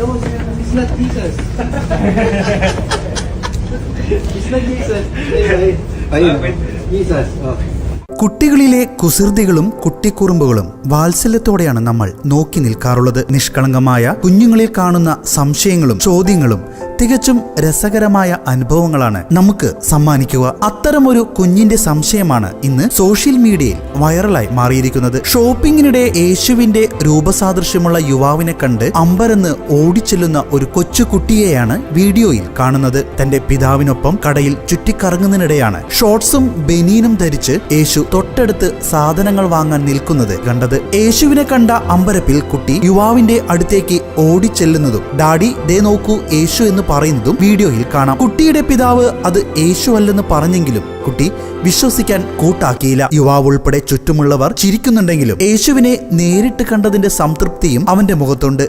No, it's not Jesus. It's not Jesus. Ayun, Jesus. Oh. കുട്ടികളിലെ കുസൃതികളും കുട്ടിക്കുറുമ്പുകളും വാത്സല്യത്തോടെയാണ് നമ്മൾ നോക്കി നിൽക്കാറുള്ളത്. നിഷ്കളങ്കമായ കുഞ്ഞുങ്ങളിൽ കാണുന്ന സംശയങ്ങളും ചോദ്യങ്ങളും തികച്ചും രസകരമായ അനുഭവങ്ങളാണ് നമുക്ക് സമ്മാനിക്കുക. അത്തരമൊരു കുഞ്ഞിന്റെ സംശയമാണ് ഇന്ന് സോഷ്യൽ മീഡിയയിൽ വൈറലായി മാറിയിരിക്കുന്നത്. ഷോപ്പിങ്ങിനിടെ യേശുവിന്റെ രൂപസാദൃശ്യമുള്ള യുവാവിനെ കണ്ട് അമ്പരന്ന് ഓടിച്ചെല്ലുന്ന ഒരു കൊച്ചുകുട്ടിയെയാണ് വീഡിയോയിൽ കാണുന്നത്. തന്റെ പിതാവിനൊപ്പം കടയിൽ ചുറ്റിക്കറങ്ങുന്നതിനിടെയാണ് ഷോർട്സും ബനീനും ധരിച്ച് യേശു തൊട്ടടുത്ത് സാധനങ്ങൾ വാങ്ങാൻ നിൽക്കുന്നത് കണ്ടത്. യേശുവിനെ കണ്ട അമ്പരപ്പിൽ കുട്ടി യുവാവിന്റെ അടുത്തേക്ക് ഓടിച്ചെല്ലുന്നതും ഡാഡി ദേ നോക്കൂ യേശു എന്ന് പറയുന്നതും വീഡിയോയിൽ കാണാം. കുട്ടിയുടെ പിതാവ് അത് യേശു അല്ലെന്ന് പറഞ്ഞെങ്കിലും കുട്ടി വിശ്വസിക്കാൻ കൂട്ടാക്കിയില്ല. യുവാവ് ഉൾപ്പെടെ ചുറ്റുമുള്ളവർ ചിരിക്കുന്നുണ്ടെങ്കിലും യേശുവിനെ നേരിട്ട് കണ്ടതിന്റെ സംതൃപ്തിയും അവന്റെ മുഖത്തുണ്ട്.